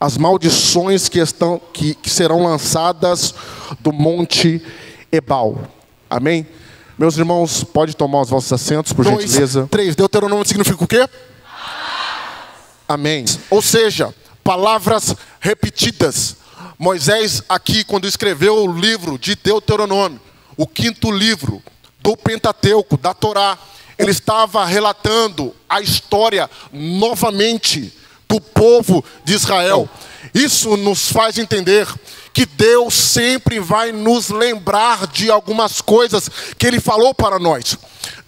as maldições que serão lançadas do monte Ebal. Amém? Meus irmãos, pode tomar os vossos assentos, por gentileza. 2, 3, Deuteronômio significa o quê? Amém. Ou seja, palavras repetidas. Moisés aqui, quando escreveu o livro de Deuteronômio, o 5º livro do Pentateuco, da Torá, ele estava relatando a história novamente do povo de Israel. Isso nos faz entender que Deus sempre vai nos lembrar de algumas coisas que Ele falou para nós.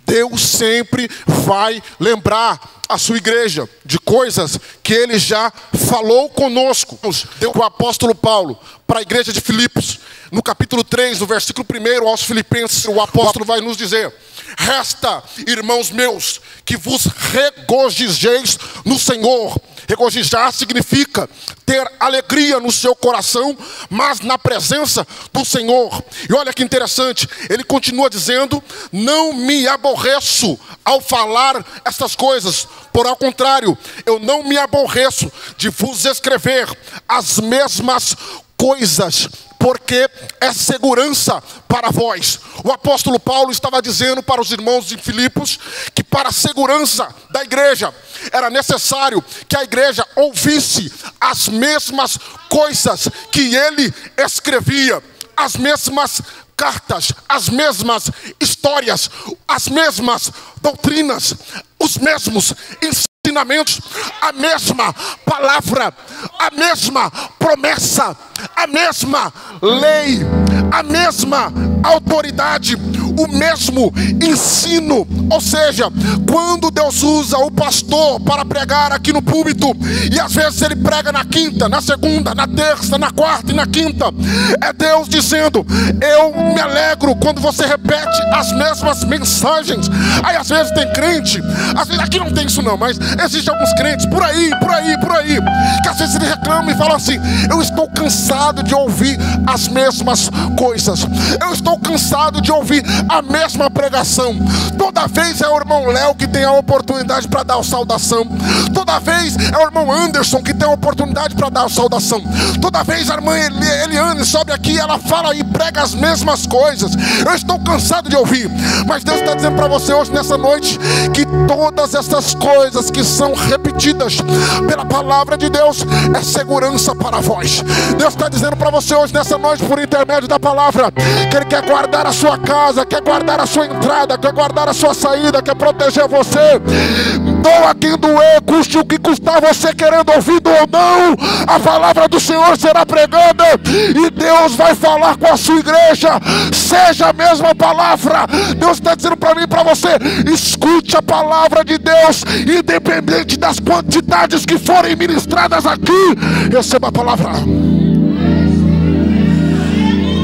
Deus sempre vai lembrar a sua igreja de coisas que Ele já falou conosco. Deu o apóstolo Paulo para a igreja de Filipos, no capítulo 3, no versículo 1 aos Filipenses, o apóstolo vai nos dizer: resta, irmãos meus, que vos regozijeis no Senhor. Regozijar significa ter alegria no seu coração, mas na presença do Senhor. E olha que interessante, ele continua dizendo: não me aborreço ao falar estas coisas, por ao contrário, eu não me aborreço de vos escrever as mesmas coisas, porque é segurança para vós. O apóstolo Paulo estava dizendo para os irmãos de Filipos que para a segurança da igreja era necessário que a igreja ouvisse as mesmas coisas que ele escrevia, as mesmas cartas, as mesmas histórias, as mesmas doutrinas, os mesmos ensinamentos, a mesma palavra, a mesma promessa, a mesma lei, a mesma autoridade, o mesmo ensino. Ou seja, quando Deus usa o pastor para pregar aqui no púlpito, e às vezes ele prega na quinta, na segunda, na terça, na quarta e na quinta, é Deus dizendo: eu me alegro quando você repete as mesmas mensagens. Aí às vezes tem crente, às vezes aqui não tem isso não, mas existem alguns crentes por aí, que às vezes ele reclama e fala assim: eu estou cansado de ouvir as mesmas coisas, eu estou cansado de ouvir a mesma pregação. Toda vez é o irmão Léo que tem a oportunidade para dar a saudação, toda vez é o irmão Anderson que tem a oportunidade para dar a saudação, toda vez a irmã Eliane sobe aqui e ela fala e prega as mesmas coisas. Eu estou cansado de ouvir, mas Deus está dizendo para você hoje, nessa noite, que todas essas coisas que são repetidas pela palavra de Deus é segurança para vós. Deus está dizendo para você hoje, nessa noite, por intermédio da palavra, que Ele quer guardar a sua casa, quer guardar a sua entrada, quer guardar a sua saída, quer proteger você. Doa quem doer, custe o que custar, você querendo ouvido ou não, a palavra do Senhor será pregada e Deus vai falar com a sua igreja, seja a mesma palavra. Deus está dizendo para mim e para você: escute a palavra de Deus, independente das quantidades que forem ministradas aqui, receba a palavra,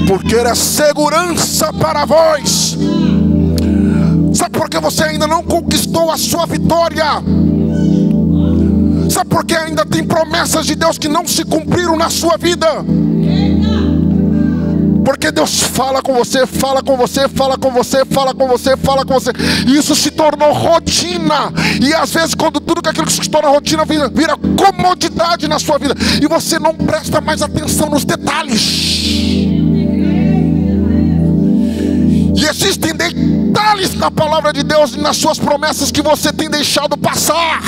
porque é segurança para vós. Sabe por que você ainda não conquistou a sua vitória? Sabe por que ainda tem promessas de Deus que não se cumpriram na sua vida? Porque Deus fala com você, fala com você, fala com você, fala com você, fala com você. E isso se tornou rotina. E às vezes, quando tudo aquilo que se torna rotina vira comodidade na sua vida, e você não presta mais atenção nos detalhes. E existem detalhes na palavra de Deus e nas suas promessas que você tem deixado passar.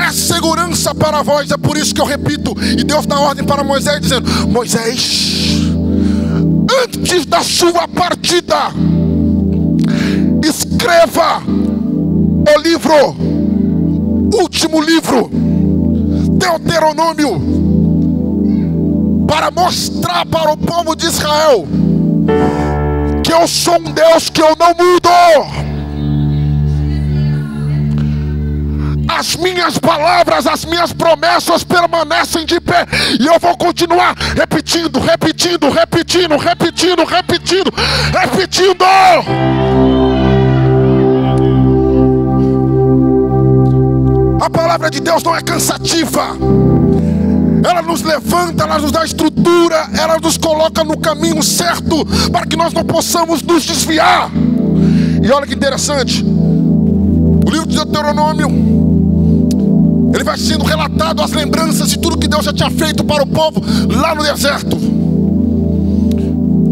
É segurança para vós, é por isso que eu repito. E Deus dá ordem para Moisés dizendo: Moisés, antes da sua partida, escreva o livro, último livro, Deuteronômio, para mostrar para o povo de Israel que eu sou um Deus que eu não mudo. As minhas palavras, as minhas promessas permanecem de pé. E eu vou continuar repetindo. A palavra de Deus não é cansativa. Ela nos levanta, ela nos dá estrutura, ela nos coloca no caminho certo para que nós não possamos nos desviar. E olha que interessante, o livro de Deuteronômio vai sendo relatado as lembranças de tudo que Deus já tinha feito para o povo lá no deserto.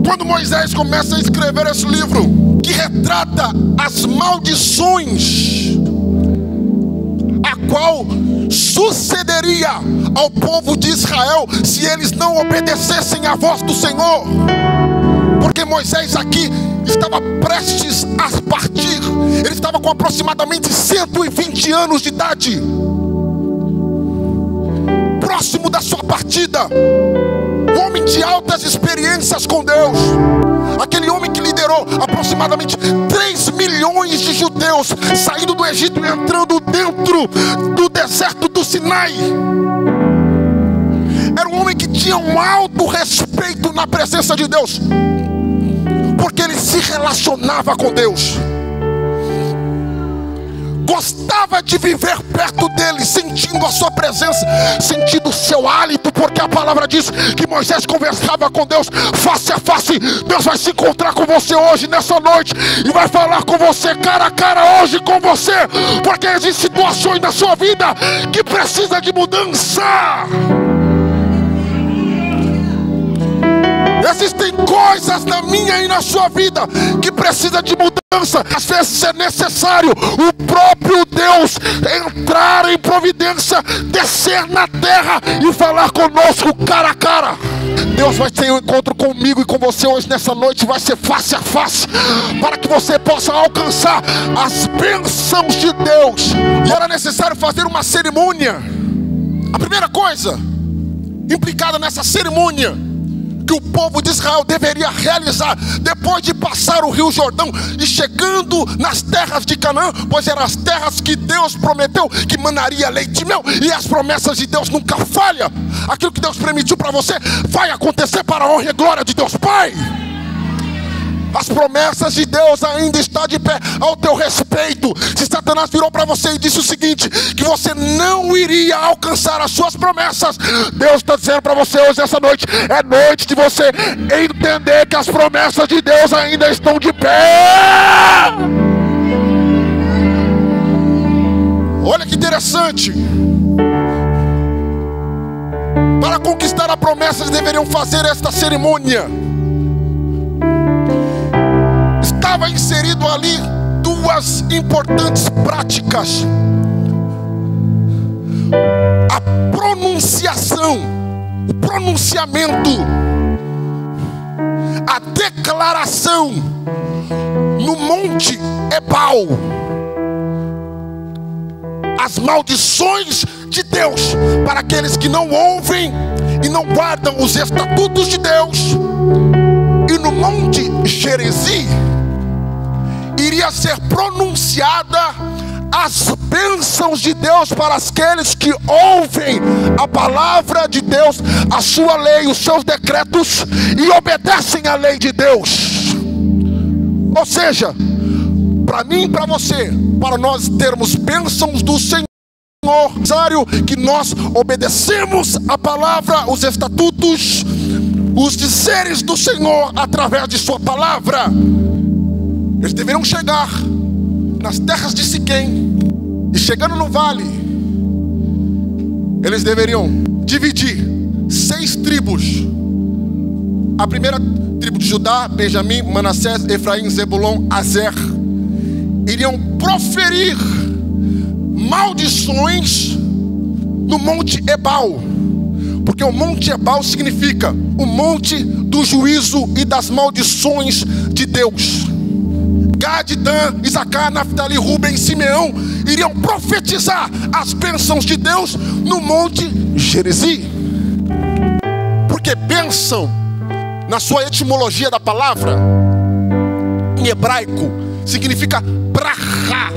Quando Moisés começa a escrever esse livro, que retrata as maldições a qual sucederia ao povo de Israel se eles não obedecessem à voz do Senhor. Porque Moisés aqui estava prestes a partir. Ele estava com aproximadamente 120 anos de idade, próximo da sua partida. Um homem de altas experiências com Deus. Aquele homem que liderou aproximadamente 3 milhões de judeus saindo do Egito e entrando dentro do deserto do Sinai. Era um homem que tinha um alto respeito na presença de Deus, porque ele se relacionava com Deus, gostava de viver perto dele, sentindo a sua presença, sentindo o seu hálito, porque a palavra diz que Moisés conversava com Deus face a face. Deus vai se encontrar com você hoje, nessa noite, e vai falar com você cara a cara hoje com você, porque existem situações na sua vida que precisam de mudança. Existem coisas na minha e na sua vida que precisam de mudança. Às vezes é necessário o próprio Deus entrar em providência, descer na terra e falar conosco cara a cara. Deus vai ter um encontro comigo e com você hoje nessa noite, vai ser face a face, para que você possa alcançar as bênçãos de Deus. E era necessário fazer uma cerimônia. A primeira coisa implicada nessa cerimônia que o povo de Israel deveria realizar depois de passar o rio Jordão e chegando nas terras de Canaã, pois eram as terras que Deus prometeu que manaria leite e mel, e as promessas de Deus nunca falham. Aquilo que Deus permitiu para você vai acontecer para a honra e glória de Deus Pai. As promessas de Deus ainda estão de pé ao teu respeito. Se Satanás virou para você e disse o seguinte, que você não iria alcançar as suas promessas, Deus está dizendo para você hoje, essa noite, é noite de você entender que as promessas de Deus ainda estão de pé. Olha que interessante. Para conquistar a promessa, eles deveriam fazer esta cerimônia. Estava inserido ali duas importantes práticas: a pronunciação, o pronunciamento, a declaração no Monte Ebal, as maldições de Deus para aqueles que não ouvem e não guardam os estatutos de Deus. E no Monte Gerizim iria ser pronunciada as bênçãos de Deus para aqueles que ouvem a palavra de Deus, a sua lei, os seus decretos, e obedecem à lei de Deus. Ou seja, para mim e para você, para nós termos bênçãos do Senhor, é necessário que nós obedecemos a palavra, os estatutos, os dizeres do Senhor através de sua palavra. Eles deveriam chegar nas terras de Siquém, e chegando no vale, eles deveriam dividir 6 tribos. A primeira tribo de Judá, Benjamim, Manassés, Efraim, Zebulon, Azer, iriam proferir maldições no Monte Ebal, porque o Monte Ebal significa o monte do juízo e das maldições de Deus. Gad, Dan, Isacar, Naftali, Ruben e Simeão iriam profetizar as bênçãos de Deus no Monte Gerizim. Porque bênção, na sua etimologia da palavra, em hebraico, significa brahá.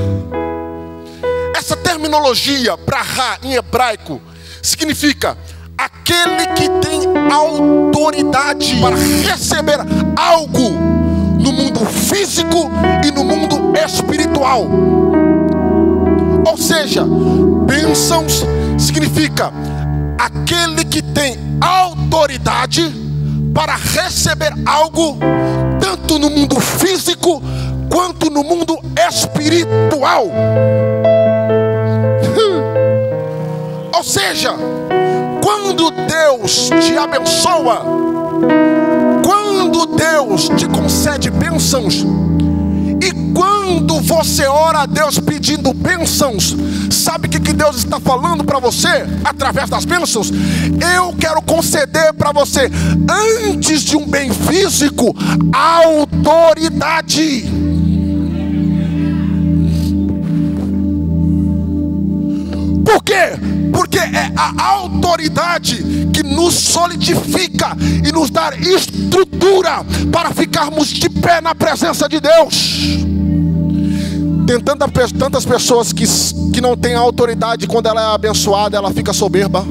Essa terminologia, brahá, em hebraico, significa aquele que tem autoridade para receber algo no mundo físico e no mundo espiritual. Ou seja, bênçãos significa aquele que tem autoridade para receber algo tanto no mundo físico quanto no mundo espiritual. Ou seja, quando Deus te abençoa, quando Deus te concede bênçãos, e quando você ora a Deus pedindo bênçãos, sabe o que Deus está falando para você através das bênçãos? Eu quero conceder para você, antes de um bem físico, autoridade. Por quê? Porque é a autoridade que nos solidifica e nos dá estrutura para ficarmos de pé na presença de Deus. Tem tantas pessoas que não têm autoridade. Quando ela é abençoada, ela fica soberba.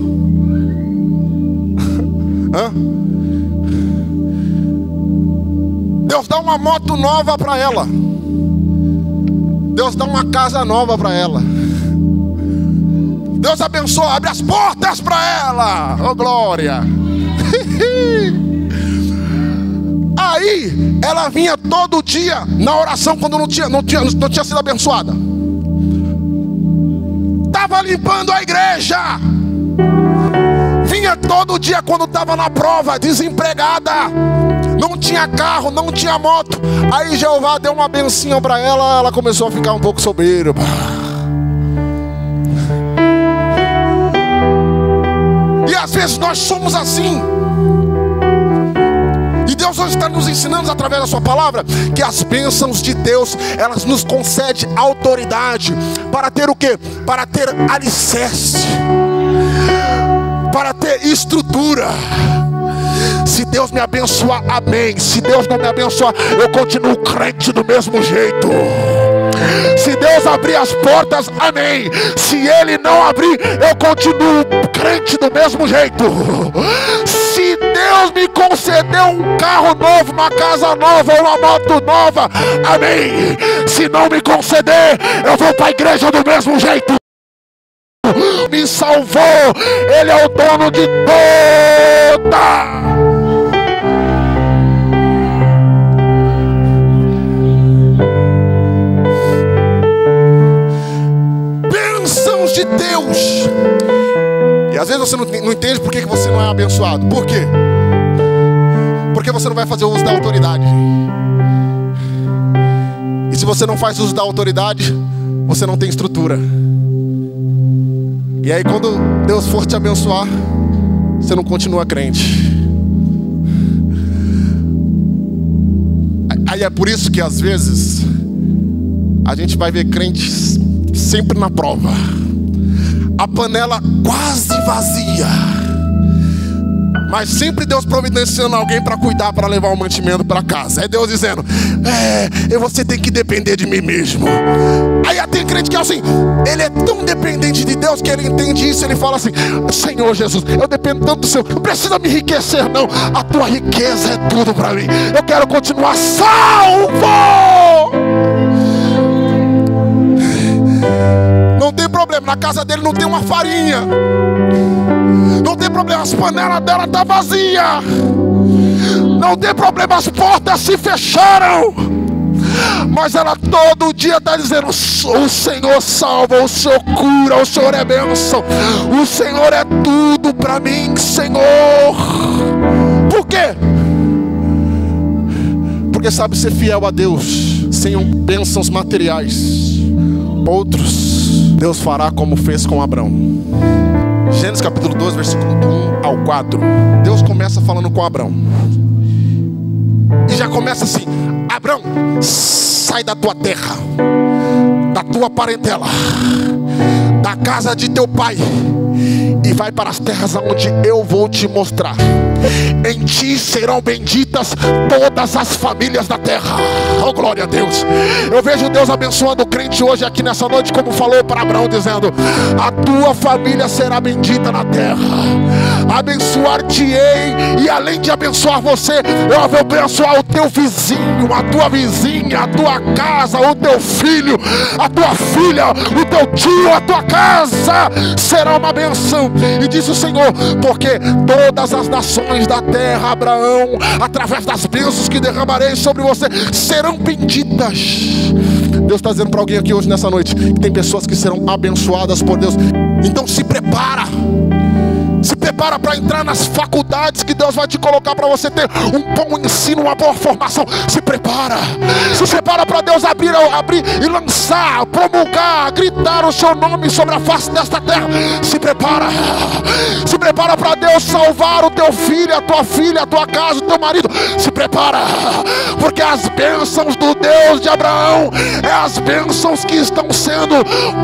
Deus dá uma moto nova para ela. Deus dá uma casa nova para ela. Deus abençoa, abre as portas para ela. Oh, glória. Aí ela vinha todo dia na oração quando não tinha sido abençoada. Estava limpando a igreja. Vinha todo dia quando estava na prova, desempregada. Não tinha carro, não tinha moto. Aí Jeová deu uma benção para ela. Ela começou a ficar um pouco soberba. E às vezes nós somos assim. E Deus hoje está nos ensinando através da sua palavra que as bênçãos de Deus, elas nos concedem autoridade para ter o quê? Para ter alicerce, para ter estrutura. Se Deus me abençoar, amém. Se Deus não me abençoar, eu continuo crente do mesmo jeito. Se Deus abrir as portas, amém. Se Ele não abrir, eu continuo crente do mesmo jeito. Se Deus me conceder um carro novo, uma casa nova, uma moto nova, amém. Se não me conceder, eu vou para a igreja do mesmo jeito. Me salvou, Ele é o dono de toda. De Deus. E às vezes você não entende por que você não é abençoado. Por quê? Porque você não vai fazer uso da autoridade. E se você não faz uso da autoridade, você não tem estrutura. E aí quando Deus for te abençoar, você não continua crente. Aí é por isso que às vezes a gente vai ver crentes sempre na prova, a panela quase vazia, mas sempre Deus providenciando alguém para cuidar, para levar o mantimento para casa. É Deus dizendo: você tem que depender de mim mesmo. Aí tem crente que é assim, ele é tão dependente de Deus que ele entende isso. Ele fala assim: Senhor Jesus, eu dependo tanto do Senhor, não precisa me enriquecer não, a tua riqueza é tudo para mim, eu quero continuar salvo. Não tem problema, na casa dele não tem uma farinha, não tem problema, as panelas dela estão vazias, não tem problema, as portas se fecharam, mas ela todo dia está dizendo: o Senhor salva, o Senhor cura, o Senhor é bênção, o Senhor é tudo para mim, Senhor. Por quê? Porque sabe ser fiel a Deus sem bênçãos materiais. Outros Deus fará como fez com Abrão. Gênesis capítulo 12, versículo 1 ao 4. Deus começa falando com Abrão. E já começa assim: Abrão, sai da tua terra, da tua parentela, da casa de teu pai, e vai para as terras aonde eu vou te mostrar. Em ti serão benditas todas as famílias da terra. Oh, glória a Deus. Eu vejo Deus abençoando o crente hoje aqui nessa noite, como falou para Abraão, dizendo: a tua família será bendita na terra. Abençoar-te-ei, e além de abençoar você, eu vou abençoar o teu vizinho, a tua vizinha, a tua casa, o teu filho, a tua filha, o teu tio, a tua casa será uma bênção. bênção. E disse o Senhor: porque todas as nações da terra, Abraão, através das bênçãos que derramarei sobre você, serão benditas. Deus está dizendo para alguém aqui hoje, nessa noite, que tem pessoas que serão abençoadas por Deus. Então se prepara. Se prepara para entrar nas faculdades que Deus vai te colocar, para você ter um bom ensino, uma boa formação. Se prepara. Se prepara para Deus abrir e lançar, promulgar, gritar o seu nome sobre a face desta terra. Se prepara. Se prepara para Deus salvar o teu filho, a tua filha, a tua casa, o teu marido. Se prepara, porque as bênçãos do Deus de Abraão é as bênçãos que estão sendo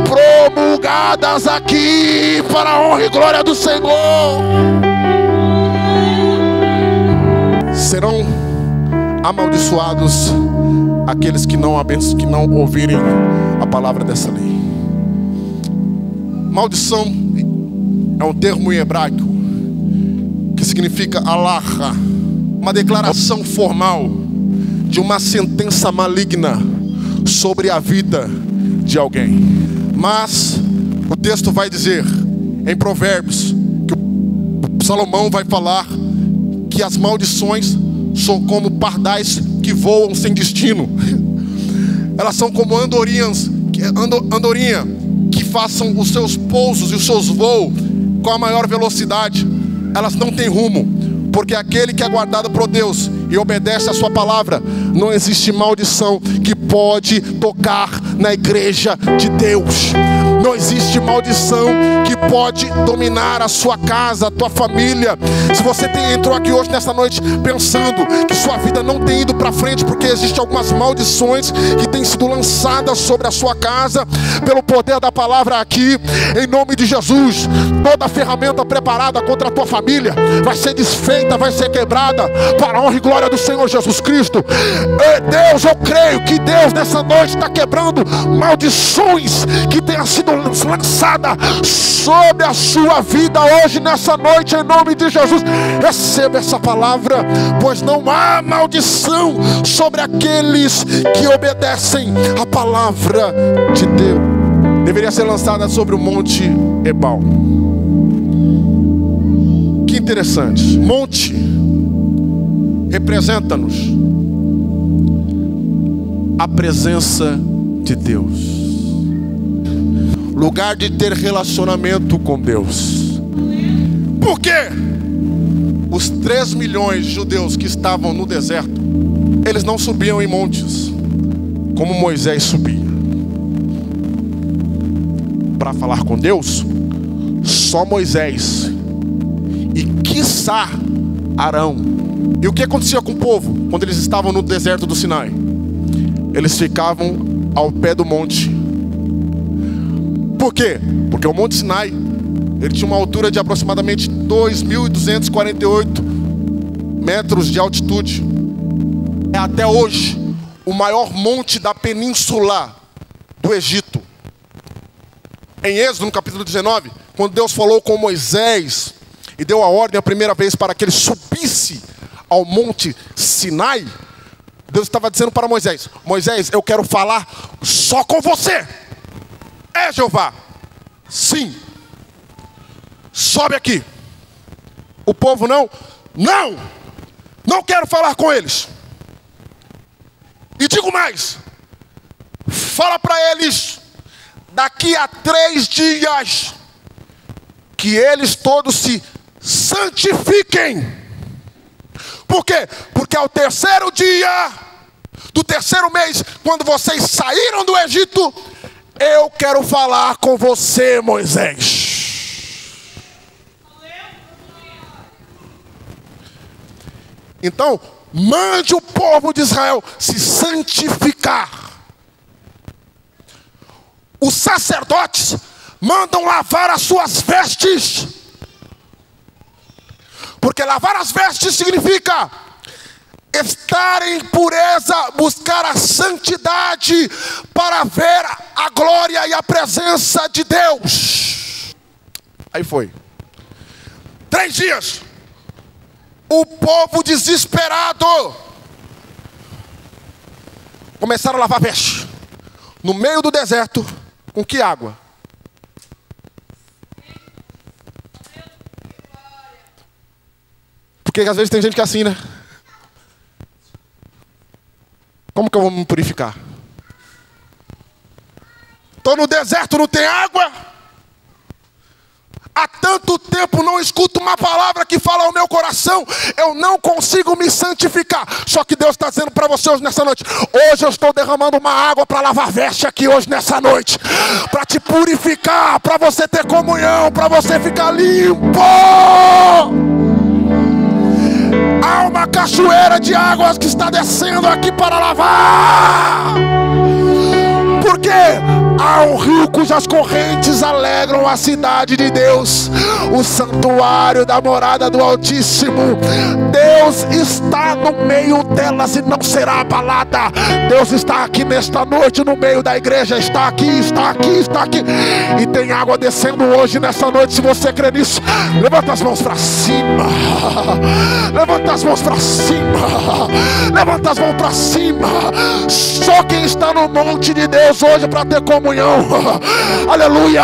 promulgadas aqui para a honra e glória do Senhor. Serão amaldiçoados aqueles que não ouvirem a palavra dessa lei. Maldição é um termo em hebraico que significa alaha, uma declaração formal de uma sentença maligna sobre a vida de alguém. Mas o texto vai dizer em Provérbios, Salomão vai falar que as maldições são como pardais que voam sem destino. Elas são como andorinha que façam os seus pousos e os seus voos com a maior velocidade. Elas não têm rumo, porque aquele que é guardado por Deus e obedece a sua palavra, não existe maldição que pode tocar na igreja de Deus. Não existe maldição que pode dominar a sua casa, a tua família. Se você entrou aqui hoje, nessa noite, pensando que sua vida não tem ido para frente, porque existem algumas maldições que têm sido lançadas sobre a sua casa, pelo poder da palavra aqui, em nome de Jesus, toda ferramenta preparada contra a tua família vai ser desfeita, vai ser quebrada, para a honra e glória do Senhor Jesus Cristo. Deus, eu creio que Deus nessa noite está quebrando maldições que tenham sido lançada sobre a sua vida hoje, nessa noite, em nome de Jesus. Receba essa palavra, pois não há maldição sobre aqueles que obedecem a palavra de Deus. Deveria ser lançada sobre o Monte Ebal. Que interessante. Monte representa-nos a presença de Deus, lugar de ter relacionamento com Deus. Por quê? Os 3 milhões de judeus que estavam no deserto, eles não subiam em montes como Moisés subia para falar com Deus. Só Moisés e quiçá Arão. E o que acontecia com o povo quando eles estavam no deserto do Sinai? Eles ficavam ao pé do monte. Por quê? Porque o Monte Sinai, ele tinha uma altura de aproximadamente 2.248 metros de altitude. É até hoje o maior monte da península do Egito. Em Êxodo, no capítulo 19, quando Deus falou com Moisés e deu a ordem a primeira vez para que ele subisse ao Monte Sinai, Deus estava dizendo para Moisés: Moisés, eu quero falar só com você. É, Jeová? Sim. Sobe aqui. O povo não quero falar com eles. E digo mais, fala para eles, daqui a 3 dias, que eles todos se santifiquem. Por quê? Porque ao 3º dia do 3º mês, quando vocês saíram do Egito, eu quero falar com você, Moisés. Então, mande o povo de Israel se santificar. Os sacerdotes mandam lavar as suas vestes, porque lavar as vestes significa estar em pureza, buscar a santidade para ver a glória e a presença de Deus. Aí foi 3 dias, o povo desesperado começaram a lavar veste no meio do deserto. Com que água? Porque às vezes tem gente que é assim, né? Como que eu vou me purificar? Estou no deserto, não tem água. Há tanto tempo não escuto uma palavra que fala ao meu coração. Eu não consigo me santificar. Só que Deus está dizendo para você hoje nessa noite. Hoje eu estou derramando uma água para lavar veste aqui hoje nessa noite. Para te purificar, para você ter comunhão, para você ficar limpo. Há uma cachoeira de águas que está descendo aqui para lavar. Por quê? Há um rio cujas correntes alegram a cidade de Deus, o santuário da morada do Altíssimo. Deus está no meio delas e não será abalada. Deus está aqui nesta noite no meio da igreja. Está aqui, está aqui, está aqui. E tem água descendo hoje nessa noite. Se você crê nisso, levanta as mãos para cima. Levanta as mãos para cima. Levanta as mãos para cima. Só quem está no monte de Deus hoje para ter comunhão, aleluia,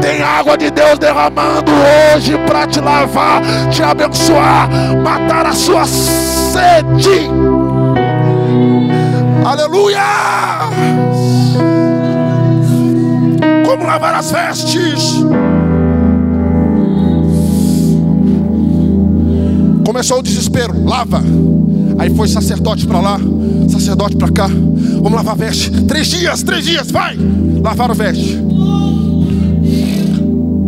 tem água de Deus derramando hoje para te lavar, te abençoar, matar a sua sede, aleluia. Como lavar as vestes? Começou o desespero, lava. Aí foi sacerdote para lá, sacerdote para cá. Vamos lavar a veste. 3 dias, vai. Lavar a veste.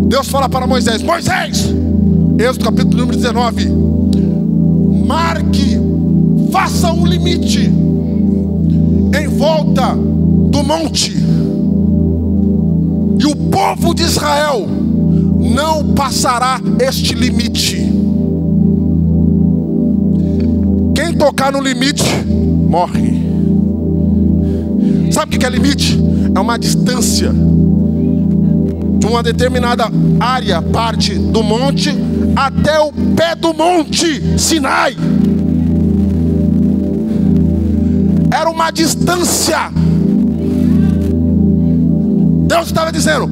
Deus fala para Moisés. Moisés, Êxodo capítulo número 19. Marque, faça um limite em volta do monte. E o povo de Israel não passará este limite. Quem tocar no limite, morre. Sabe o que é limite? É uma distância de uma determinada área, parte do monte, até o pé do monte Sinai. Era uma distância. Deus estava dizendo: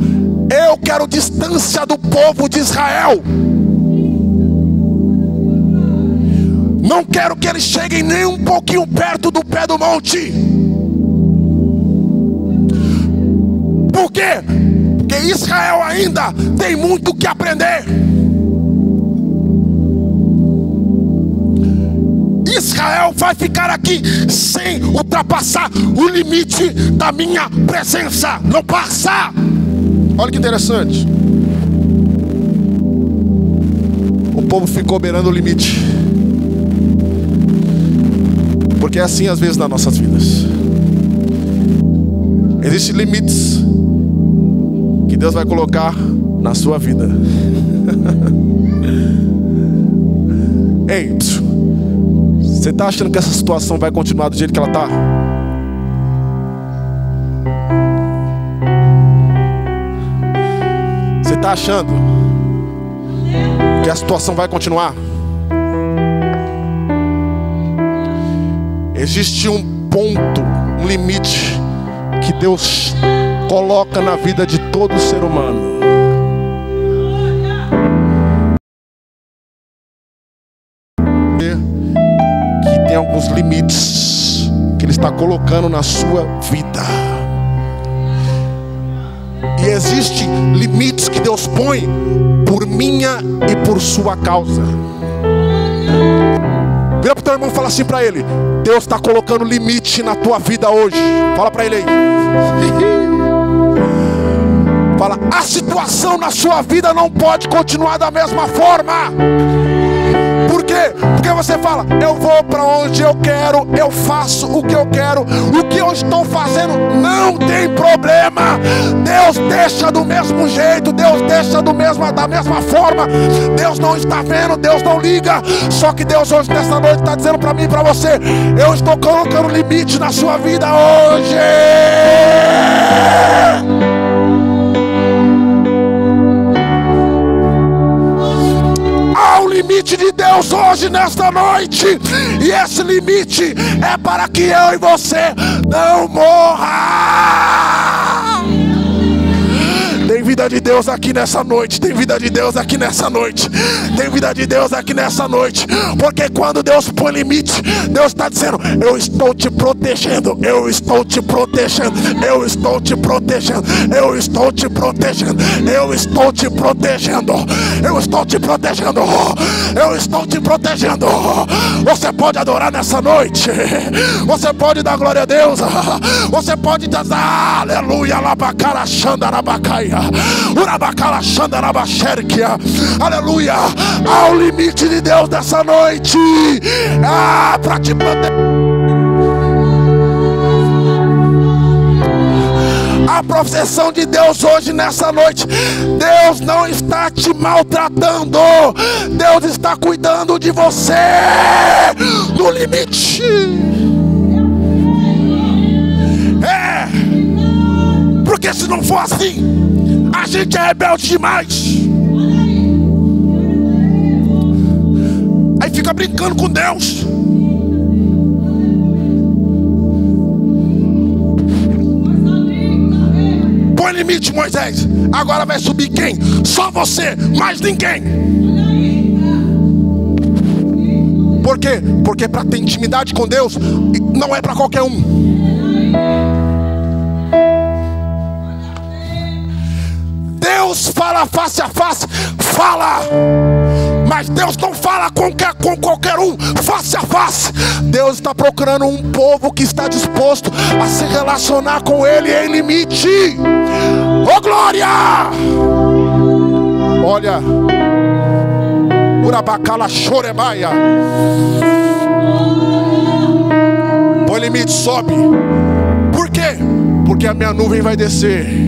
eu quero distância do povo de Israel. Não quero que eles cheguem nem um pouquinho perto do pé do monte. Por quê? Porque Israel ainda tem muito que aprender. Israel vai ficar aqui sem ultrapassar o limite da minha presença. Não passa. Olha que interessante. O povo ficou beirando o limite. Porque é assim às vezes nas nossas vidas. Existem limites que Deus vai colocar na sua vida. Ei, você está achando que essa situação vai continuar do jeito que ela está? Você está achando que a situação vai continuar? Existe um ponto, um limite que Deus coloca na vida de todo ser humano. Que tem alguns limites que Ele está colocando na sua vida. E existem limites que Deus põe por minha e por sua causa. Vira para o teu irmão e fala assim para ele: Deus está colocando limite na tua vida hoje. Fala para ele aí. Fala: a situação na sua vida não pode continuar da mesma forma. Por quê? Porque você fala: eu vou para onde eu quero, eu faço o que eu quero, o que eu estou fazendo não tem problema. Deus deixa do mesmo jeito, Deus deixa da mesma forma. Deus não está vendo, Deus não liga. Só que Deus hoje nessa noite está dizendo para mim e para você: eu estou colocando limite na sua vida hoje. Há um limite de Deus hoje nesta noite, e esse limite é para que eu e você não morra. Tem vida de Deus aqui nessa noite. Tem vida de Deus aqui nessa noite. Tem vida de Deus aqui nessa noite. Porque quando Deus põe limite, Deus está dizendo: eu estou te protegendo. Eu estou te protegendo. Eu estou te protegendo. Eu estou te protegendo. Eu estou te protegendo. Eu estou te protegendo. Eu estou te protegendo. Você pode adorar nessa noite. Você pode dar glória a Deus. Você pode dizer aleluia, labacara xandarabacaia, urabacala xandarabaxerquia, aleluia. Ao limite de Deus dessa noite, para te proteger. A proteção de Deus hoje nessa noite. Deus não está te maltratando. Deus está cuidando de você no limite. Porque se não for assim, a gente é rebelde demais. Aí fica brincando com Deus. Põe limite, Moisés. Agora vai subir quem? Só você, mais ninguém. Por quê? Porque para ter intimidade com Deus não é para qualquer um. Deus fala face a face, fala. Mas Deus não fala com qualquer um, face a face. Deus está procurando um povo que está disposto a se relacionar com Ele em limite. Oh glória! Olha, urabacala chorebaia. Põe limite, sobe. Por quê? Porque a minha nuvem vai descer.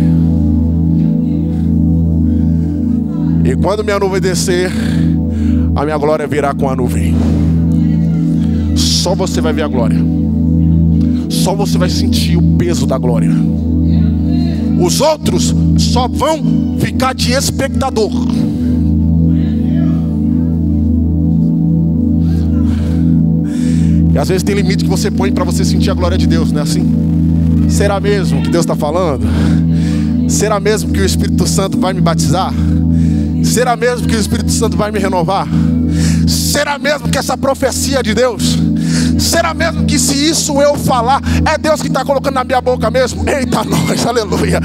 E quando minha nuvem descer, a minha glória virá com a nuvem. Só você vai ver a glória. Só você vai sentir o peso da glória. Os outros só vão ficar de espectador. E às vezes tem limite que você põe para você sentir a glória de Deus, não é assim? Será mesmo que Deus está falando? Será mesmo que o Espírito Santo vai me batizar? Será mesmo que o Espírito Santo vai me renovar? Será mesmo que essa profecia de Deus? Será mesmo que se isso eu falar, é Deus que está colocando na minha boca mesmo? Eita nós, aleluia.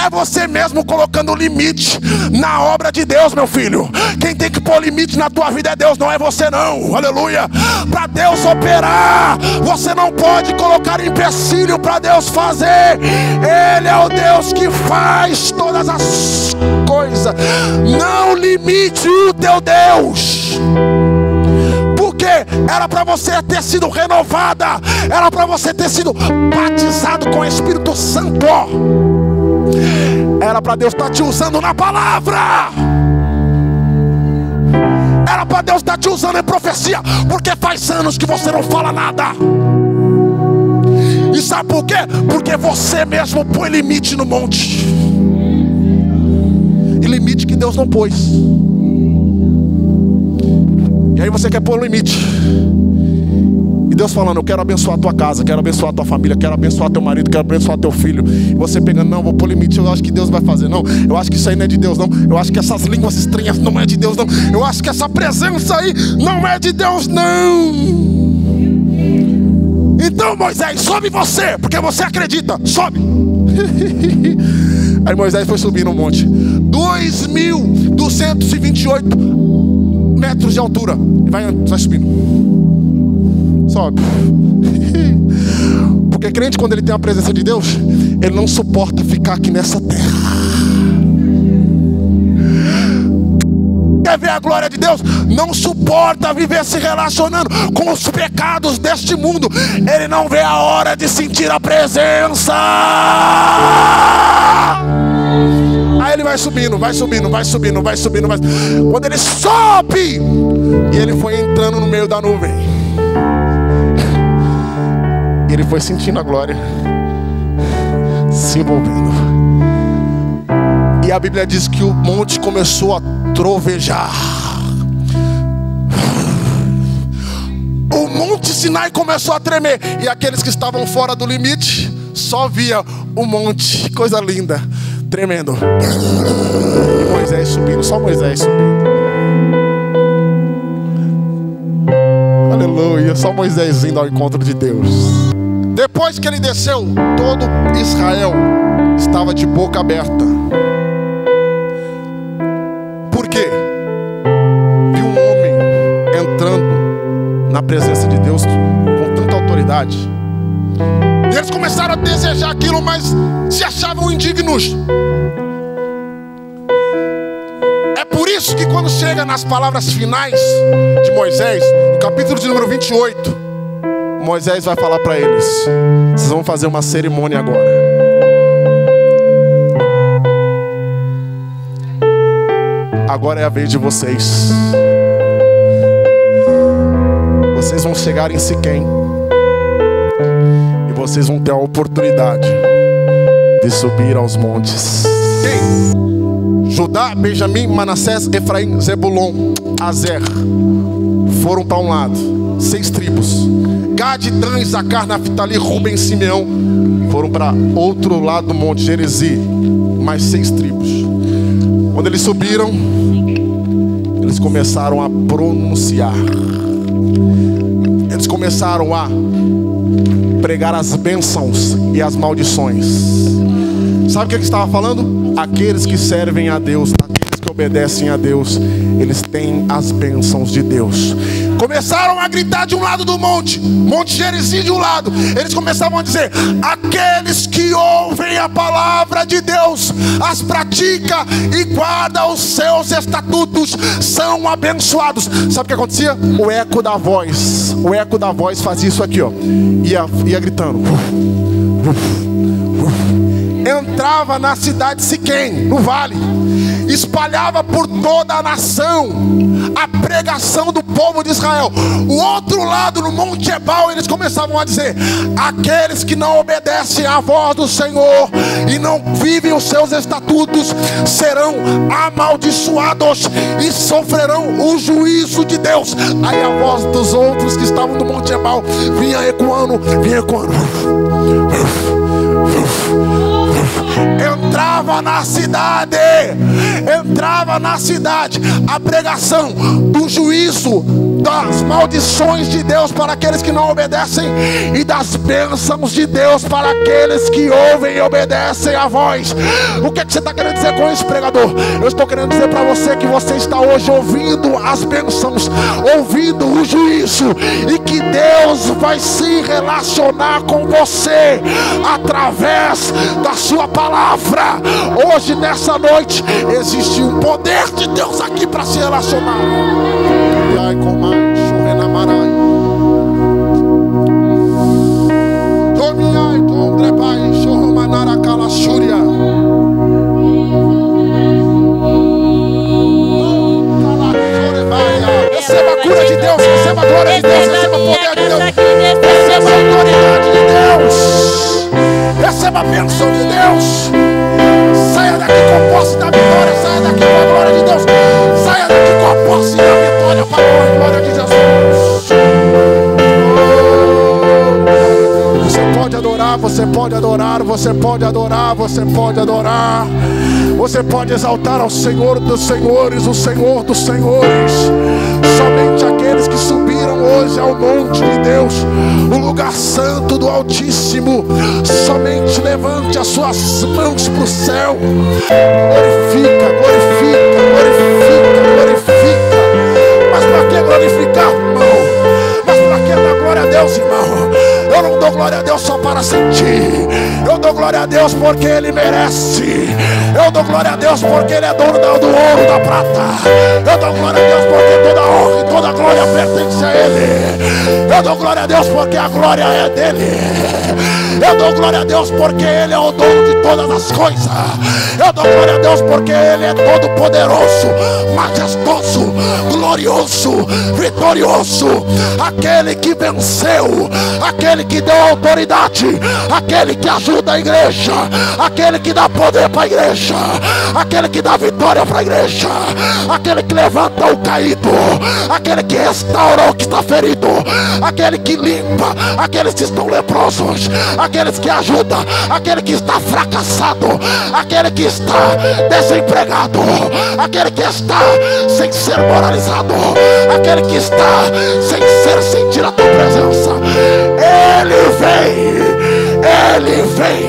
É você mesmo colocando limite na obra de Deus, meu filho. Quem tem que pôr limite na tua vida é Deus, não é você não, aleluia. Para Deus operar, você não pode colocar empecilho para Deus fazer. Ele é o Deus que faz todas as coisas. Não limite o teu Deus. Porque era para você ter sido renovada, era para você ter sido batizado com o Espírito Santo, era para Deus estar te usando na palavra, era para Deus estar te usando em profecia, porque faz anos que você não fala nada. E sabe por quê? Porque você mesmo põe limite no monte, e limite que Deus não pôs. E aí você quer pôr um limite. E Deus falando: eu quero abençoar a tua casa, quero abençoar a tua família, quero abençoar teu marido, quero abençoar teu filho. E você pegando: não, vou pôr limite, eu acho que Deus vai fazer. Não, eu acho que isso aí não é de Deus não. Eu acho que essas línguas estranhas não é de Deus não. Eu acho que essa presença aí não é de Deus não. Então Moisés, sobe você, porque você acredita, sobe. Aí Moisés foi subir no monte, 2.228 metros de altura. Vai subindo. Sobe. Porque crente, quando ele tem a presença de Deus, ele não suporta ficar aqui nessa terra. Quer ver a glória de Deus? Não suporta viver se relacionando com os pecados deste mundo. Ele não vê a hora de sentir a presença. Aí ele vai subindo, vai subindo, vai subindo, vai subindo, vai... Quando ele sobe, e ele foi entrando no meio da nuvem, ele foi sentindo a glória se envolvendo. E a Bíblia diz que o monte começou a trovejar. O monte Sinai começou a tremer. E aqueles que estavam fora do limite só via o monte, coisa linda, tremendo. E Moisés subindo, só Moisés subindo. Aleluia, só Moisés indo ao encontro de Deus. Depois que ele desceu, todo Israel estava de boca aberta. Por quê? Viu um homem entrando na presença de Deus com tanta autoridade. E eles começaram a desejar aquilo, mas se achavam indignos. É por isso que quando chega nas palavras finais de Moisés, no capítulo de número 28, Moisés vai falar para eles: vocês vão fazer uma cerimônia agora. Agora é a vez de vocês. Vocês vão chegar em Siquém e vocês vão ter a oportunidade de subir aos montes. Quem? Judá, Benjamim, Manassés, Efraim, Zebulon, Azer foram para um lado, 6 tribos. Gade, Dan, Isacar, Naftali, Ruben, Simeão foram para outro lado do monte, Gerezi, mais 6 tribos. Quando eles subiram, eles começaram a pronunciar. Eles começaram a pregar as bênçãos e as maldições. Sabe o que ele estava falando? Aqueles que servem a Deus, aqueles que obedecem a Deus, eles têm as bênçãos de Deus. Começaram a gritar de um lado do monte, Monte Gerizim de um lado. Eles começavam a dizer: aqueles que ouvem a palavra de Deus, as pratica e guarda os seus estatutos, são abençoados. Sabe o que acontecia? O eco da voz fazia isso aqui, ó. Ia gritando. Entrava na cidade de Siquém, no vale, espalhava por toda a nação a pregação do povo de Israel. O outro lado, no Monte Ebal, eles começavam a dizer: aqueles que não obedecem à voz do Senhor e não vivem os seus estatutos serão amaldiçoados e sofrerão o juízo de Deus. Aí a voz dos outros que estavam no Monte Ebal vinha ecoando. Entrava na cidade a pregação do juízo, das maldições de Deus para aqueles que não obedecem e das bênçãos de Deus para aqueles que ouvem e obedecem a voz. O que você está querendo dizer com isso, pregador? Eu estou querendo dizer para você que você está hoje ouvindo as bênçãos, ouvindo o juízo, e que Deus vai se relacionar com você através da sua palavra. Hoje, nessa noite, existe um poder de Deus aqui para se relacionar. Receba a cura de Deus, receba a glória de Deus, receba o poder de Deus, receba a autoridade de Deus, receba a bênção de Deus. Saia daqui com a posse da vitória, saia daqui com a glória de Deus, saia daqui com a posse da vitória para a glória de Jesus. Você pode adorar, você pode adorar, você pode adorar, você pode adorar. Você pode exaltar ao Senhor dos Senhores, o Senhor dos Senhores. Somente aqueles que subiram hoje ao monte de Deus, o lugar santo do Altíssimo, somente levante as suas mãos para o céu. Glorifica, glorifica, glorifica, glorifica. Mas para que glorificar, irmão? Mas para que dar glória a Deus, irmão? Eu não dou glória a Deus só para sentir. Eu dou glória a Deus porque Ele merece. Eu dou glória a Deus porque Ele é dono do ouro, da prata. Eu dou glória a Deus porque toda honra e toda glória pertence a Ele. Eu dou glória a Deus porque a glória é dEle. Eu dou glória a Deus porque Ele é o dono de todas as coisas. Eu dou glória a Deus porque Ele é todo poderoso, majestoso, glorioso, vitorioso. Aquele que venceu, aquele que deu autoridade, aquele que ajuda a igreja, aquele que dá poder para a igreja, aquele que dá vitória para a igreja, aquele que levanta o caído, aquele que restaura o que está ferido, aquele que limpa aqueles que estão leprosos, aqueles que ajudam, aquele que está fracassado, aquele que está desempregado, aquele que está sem ser moralizado, aquele que está sem ser sentir a tua presença. Ele vem, Ele vem,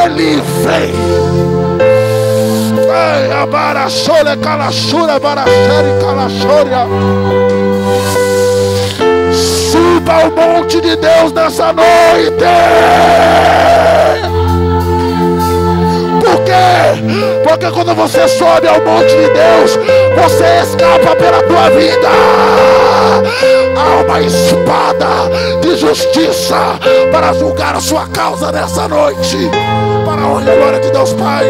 Ele vem. Ai, abarachore, calachura, barachere, calachória. Suba ao monte de Deus nessa noite. Por quê? Porque quando você sobe ao monte de Deus, você escapa pela tua vida. Há uma espada de justiça para julgar a sua causa nessa noite. Para a honra e glória de Deus Pai.